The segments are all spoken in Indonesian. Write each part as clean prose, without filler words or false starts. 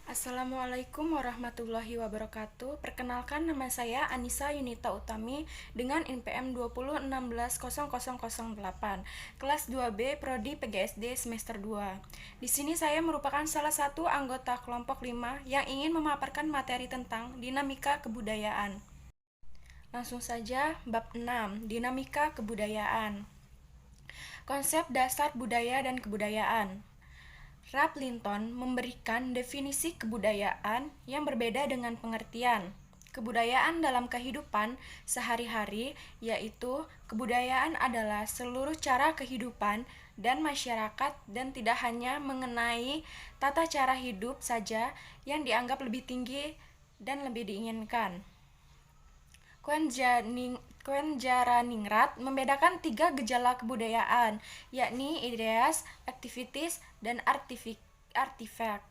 Assalamualaikum warahmatullahi wabarakatuh. Perkenalkan, nama saya Anissa Yunita Utami dengan NPM 2016-10008, kelas 2B Prodi PGSD semester 2. Di sini saya merupakan salah satu anggota kelompok 5 yang ingin memaparkan materi tentang dinamika kebudayaan. Langsung saja, bab 6, dinamika kebudayaan. Konsep dasar budaya dan kebudayaan. Ralph Linton memberikan definisi kebudayaan yang berbeda dengan pengertian kebudayaan dalam kehidupan sehari-hari, yaitu kebudayaan adalah seluruh cara kehidupan dan masyarakat dan tidak hanya mengenai tata cara hidup saja yang dianggap lebih tinggi dan lebih diinginkan. Kwenjaraningrat membedakan 3 gejala kebudayaan, yakni ideas, activities, dan artifak.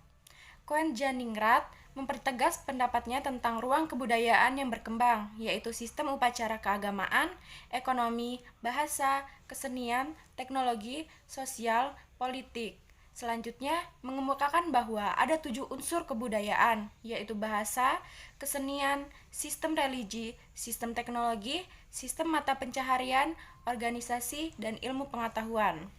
Kwenjaningrat mempertegas pendapatnya tentang ruang kebudayaan yang berkembang, yaitu sistem upacara keagamaan, ekonomi, bahasa, kesenian, teknologi, sosial, politik. Selanjutnya, mengemukakan bahwa ada 7 unsur kebudayaan, yaitu bahasa, kesenian, sistem religi, sistem teknologi, sistem mata pencaharian, organisasi, dan ilmu pengetahuan.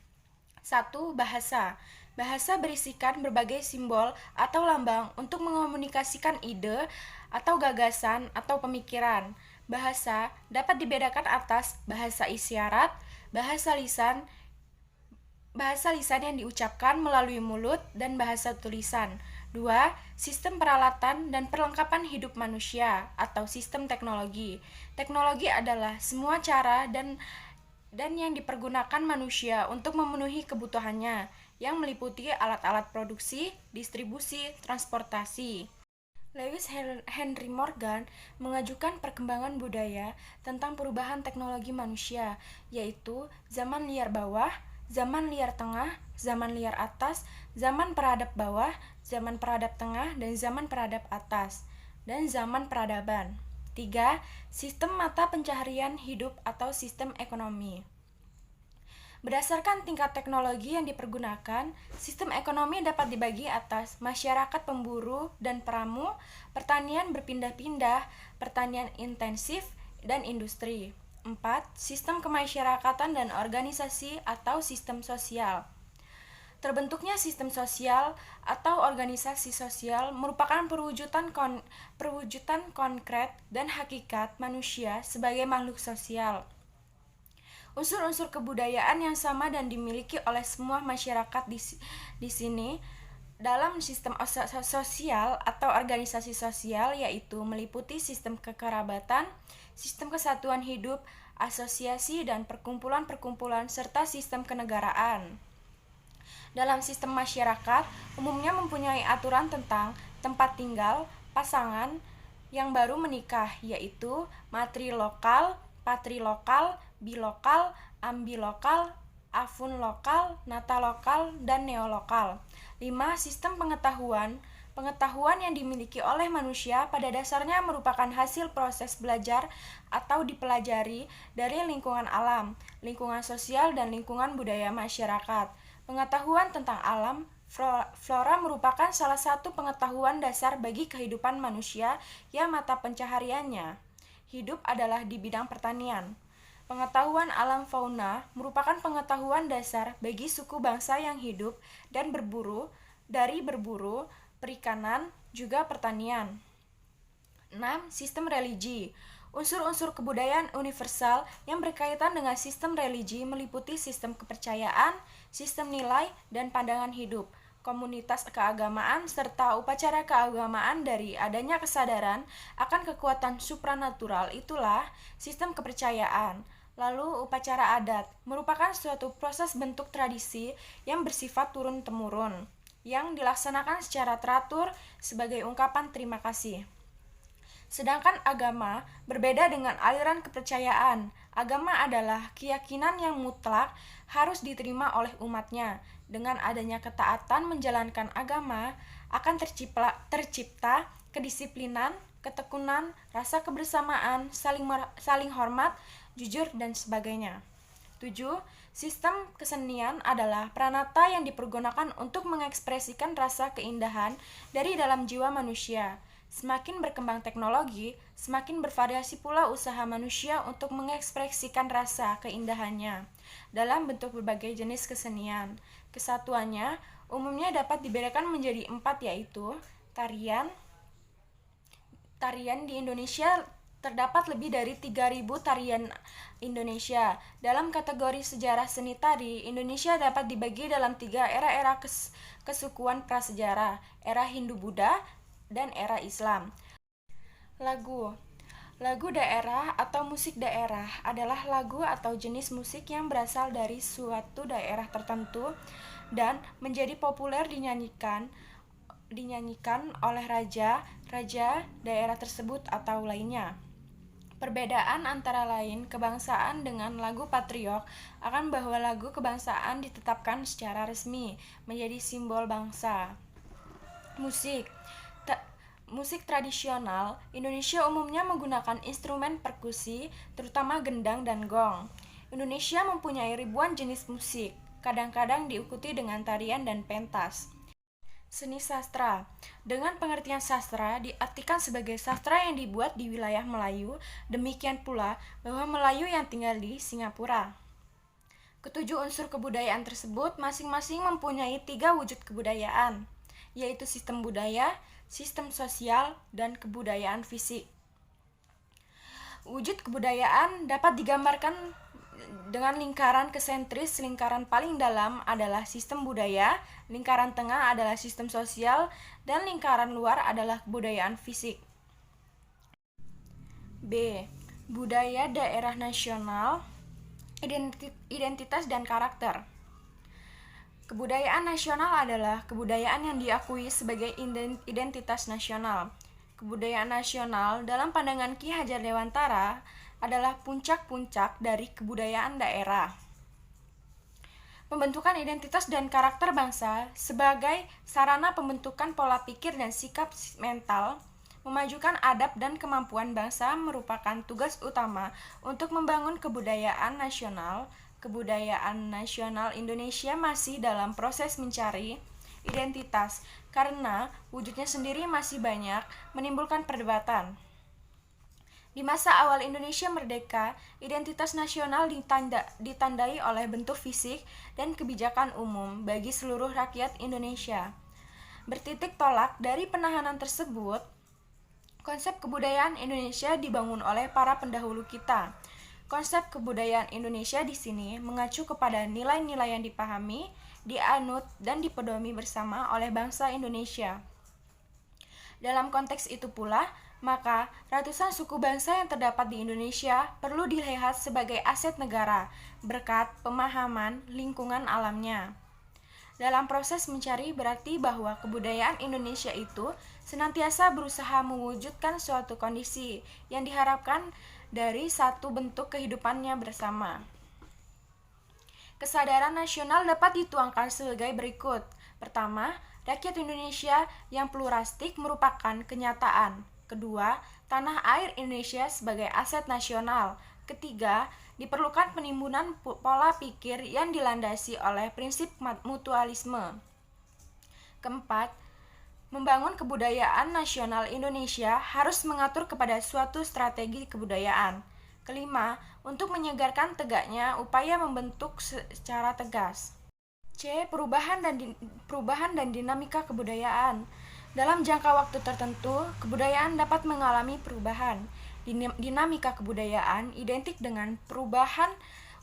1. Bahasa. Bahasa berisikan berbagai simbol atau lambang untuk mengomunikasikan ide atau gagasan atau pemikiran. Bahasa dapat dibedakan atas bahasa isyarat, bahasa lisan yang diucapkan melalui mulut, dan bahasa tulisan. 2. Sistem peralatan dan perlengkapan hidup manusia atau sistem teknologi. Teknologi adalah semua cara dan yang dipergunakan manusia untuk memenuhi kebutuhannya, yang meliputi alat-alat produksi, distribusi, transportasi. Lewis Henry Morgan mengajukan perkembangan budaya tentang perubahan teknologi manusia, yaitu zaman liar bawah, zaman liar tengah, zaman liar atas, zaman peradab bawah, zaman peradab tengah, dan zaman peradab atas, dan zaman peradaban. 3. Sistem mata pencaharian hidup atau sistem ekonomi. Berdasarkan tingkat teknologi yang dipergunakan, sistem ekonomi dapat dibagi atas masyarakat pemburu dan pramu, pertanian berpindah-pindah, pertanian intensif, dan industri. 4. Sistem kemasyarakatan dan organisasi atau sistem sosial. Terbentuknya sistem sosial atau organisasi sosial merupakan perwujudan konkret dan hakikat manusia sebagai makhluk sosial. Unsur-unsur kebudayaan yang sama dan dimiliki oleh semua masyarakat di sini dalam sistem sosial atau organisasi sosial, yaitu meliputi sistem kekerabatan, sistem kesatuan hidup, asosiasi dan perkumpulan-perkumpulan, serta sistem kenegaraan. Dalam sistem masyarakat, umumnya mempunyai aturan tentang tempat tinggal, pasangan yang baru menikah, yaitu matrilokal, patrilokal, bilokal, ambilokal, afunlokal, natalokal, dan neolokal. 5. Sistem pengetahuan. Pengetahuan yang dimiliki oleh manusia pada dasarnya merupakan hasil proses belajar atau dipelajari dari lingkungan alam, lingkungan sosial, dan lingkungan budaya masyarakat. Pengetahuan tentang alam, flora merupakan salah satu pengetahuan dasar bagi kehidupan manusia yang mata pencahariannya hidup adalah di bidang pertanian. Pengetahuan alam fauna merupakan pengetahuan dasar bagi suku bangsa yang hidup dan berburu, perikanan, juga pertanian. 6. Sistem religi. Unsur-unsur kebudayaan universal yang berkaitan dengan sistem religi meliputi sistem kepercayaan, sistem nilai, dan pandangan hidup, komunitas keagamaan, serta upacara keagamaan. Dari adanya kesadaran akan kekuatan supranatural itulah sistem kepercayaan. Lalu upacara adat merupakan suatu proses bentuk tradisi yang bersifat turun-temurun, yang dilaksanakan secara teratur sebagai ungkapan terima kasih. Sedangkan agama berbeda dengan aliran kepercayaan. Agama adalah keyakinan yang mutlak harus diterima oleh umatnya. Dengan adanya ketaatan menjalankan agama, akan tercipta kedisiplinan, ketekunan, rasa kebersamaan, saling hormat, jujur, dan sebagainya. 7. Sistem kesenian adalah pranata yang dipergunakan untuk mengekspresikan rasa keindahan dari dalam jiwa manusia. Semakin berkembang teknologi, semakin bervariasi pula usaha manusia untuk mengekspresikan rasa keindahannya dalam bentuk berbagai jenis kesenian. Kesatuannya umumnya dapat dibedakan menjadi 4, yaitu tarian. Tarian di Indonesia terdapat lebih dari 3.000 tarian Indonesia. Dalam kategori sejarah seni tari, Indonesia dapat dibagi dalam 3 era-era kesukuan prasejarah, era Hindu-Buddha, dan era Islam. Lagu daerah atau musik daerah adalah lagu atau jenis musik yang berasal dari suatu daerah tertentu dan menjadi populer dinyanyikan oleh raja daerah tersebut atau lainnya. Perbedaan antara lain kebangsaan dengan lagu patriot akan bahwa lagu kebangsaan ditetapkan secara resmi menjadi simbol bangsa. Musik tradisional Indonesia umumnya menggunakan instrumen perkusi, terutama gendang dan gong. Indonesia mempunyai ribuan jenis musik, kadang-kadang diikuti dengan tarian dan pentas. Seni sastra. Dengan pengertian sastra diartikan sebagai sastra yang dibuat di wilayah Melayu, demikian pula bahwa Melayu yang tinggal di Singapura. Ketujuh unsur kebudayaan tersebut masing-masing mempunyai 3 wujud kebudayaan, yaitu sistem budaya, sistem sosial, dan kebudayaan fisik. Wujud kebudayaan dapat digambarkan dengan lingkaran kesentris. Lingkaran paling dalam adalah sistem budaya, lingkaran tengah adalah sistem sosial, dan lingkaran luar adalah kebudayaan fisik. B. Budaya daerah nasional, identitas dan karakter. Kebudayaan nasional adalah kebudayaan yang diakui sebagai identitas nasional. Kebudayaan nasional dalam pandangan Ki Hajar Dewantara adalah puncak-puncak dari kebudayaan daerah. Pembentukan identitas dan karakter bangsa sebagai sarana pembentukan pola pikir dan sikap mental, memajukan adab dan kemampuan bangsa merupakan tugas utama untuk membangun kebudayaan nasional. Kebudayaan nasional Indonesia masih dalam proses mencari identitas karena wujudnya sendiri masih banyak menimbulkan perdebatan. Di masa awal Indonesia merdeka, identitas nasional ditandai oleh bentuk fisik dan kebijakan umum bagi seluruh rakyat Indonesia. Bertitik tolak dari penahanan tersebut, konsep kebudayaan Indonesia dibangun oleh para pendahulu kita. Konsep kebudayaan Indonesia di sini mengacu kepada nilai-nilai yang dipahami, dianut, dan dipedomi bersama oleh bangsa Indonesia. Dalam konteks itu pula, maka ratusan suku bangsa yang terdapat di Indonesia perlu dilihat sebagai aset negara berkat pemahaman lingkungan alamnya. Dalam proses mencari berarti bahwa kebudayaan Indonesia itu senantiasa berusaha mewujudkan suatu kondisi yang diharapkan dari satu bentuk kehidupannya bersama. Kesadaran nasional dapat dituangkan sebagai berikut. Pertama, rakyat Indonesia yang pluralistik merupakan kenyataan. Kedua, tanah air Indonesia sebagai aset nasional. Ketiga, diperlukan penimbunan pola pikir yang dilandasi oleh prinsip mutualisme. Keempat, membangun kebudayaan nasional Indonesia harus mengatur kepada suatu strategi kebudayaan. Kelima, untuk menyegarkan tegaknya upaya membentuk secara tegas. C. Perubahan dan dinamika kebudayaan. Dalam jangka waktu tertentu, kebudayaan dapat mengalami perubahan. Dinamika kebudayaan identik dengan perubahan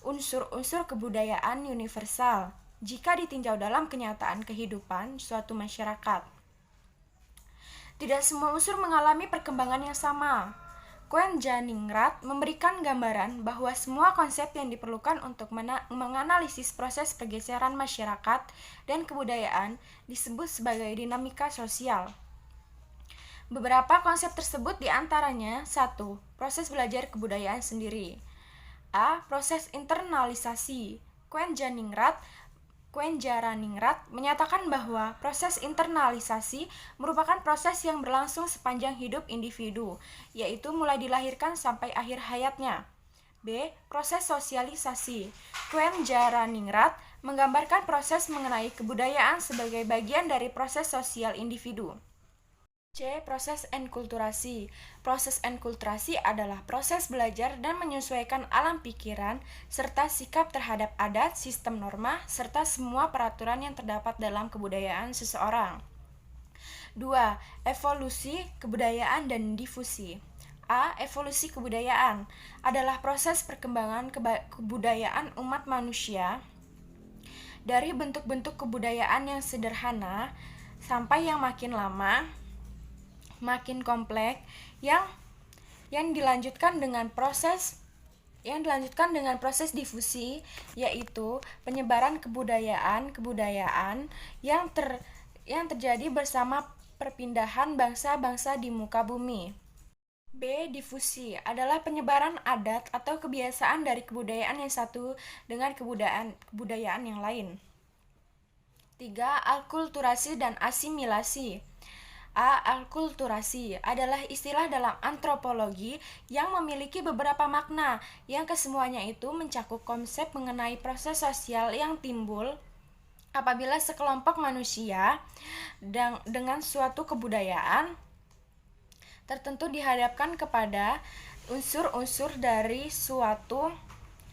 unsur-unsur kebudayaan universal jika ditinjau dalam kenyataan kehidupan suatu masyarakat. Tidak semua unsur mengalami perkembangan yang sama. Koen-Janingrat memberikan gambaran bahwa semua konsep yang diperlukan untuk menganalisis proses pergeseran masyarakat dan kebudayaan disebut sebagai dinamika sosial. Beberapa konsep tersebut diantaranya 1. Proses belajar kebudayaan sendiri. A. Proses internalisasi. Koen-Janingrat menyatakan bahwa proses internalisasi merupakan proses yang berlangsung sepanjang hidup individu, yaitu mulai dilahirkan sampai akhir hayatnya. B. Proses sosialisasi. Kuen Jaraningrat menggambarkan proses mengenai kebudayaan sebagai bagian dari proses sosial individu. C. Proses enkulturasi. Proses enkulturasi adalah proses belajar dan menyesuaikan alam pikiran serta sikap terhadap adat, sistem norma, serta semua peraturan yang terdapat dalam kebudayaan seseorang. 2. Evolusi kebudayaan dan difusi. A. Evolusi kebudayaan adalah proses perkembangan kebudayaan umat manusia dari bentuk-bentuk kebudayaan yang sederhana sampai yang makin lama, makin kompleks, yang dilanjutkan dengan proses difusi, yaitu penyebaran kebudayaan yang terjadi bersama perpindahan bangsa-bangsa di muka bumi. B. Difusi adalah penyebaran adat atau kebiasaan dari kebudayaan yang satu dengan kebudayaan yang lain. 3. Alkulturasi dan asimilasi. A. Alkulturasi adalah istilah dalam antropologi yang memiliki beberapa makna, yang kesemuanya itu mencakup konsep mengenai proses sosial yang timbul apabila sekelompok manusia dengan suatu kebudayaan tertentu dihadapkan kepada unsur-unsur dari suatu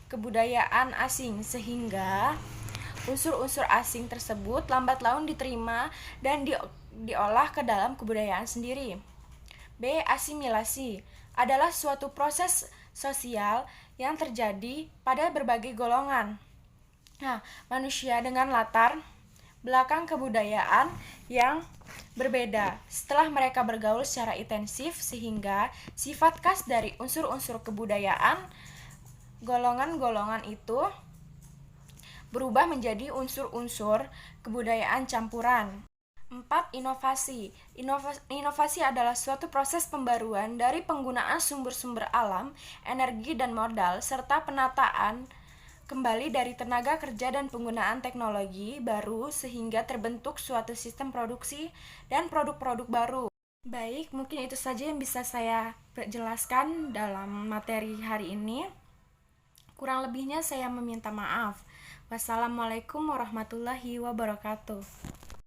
kebudayaan asing, sehingga unsur-unsur asing tersebut lambat laun diterima dan diolah ke dalam kebudayaan sendiri. B. Asimilasi adalah suatu proses sosial yang terjadi pada berbagai golongan. Manusia dengan latar belakang kebudayaan yang berbeda setelah mereka bergaul secara intensif, sehingga sifat khas dari unsur-unsur kebudayaan golongan-golongan itu berubah menjadi unsur-unsur kebudayaan campuran. 4. Inovasi. Inovasi adalah suatu proses pembaruan dari penggunaan sumber-sumber alam, energi dan modal, serta penataan kembali dari tenaga kerja dan penggunaan teknologi baru sehingga terbentuk suatu sistem produksi dan produk-produk baru. Baik, mungkin itu saja yang bisa saya jelaskan dalam materi hari ini. Kurang lebihnya saya meminta maaf. Wassalamualaikum warahmatullahi wabarakatuh.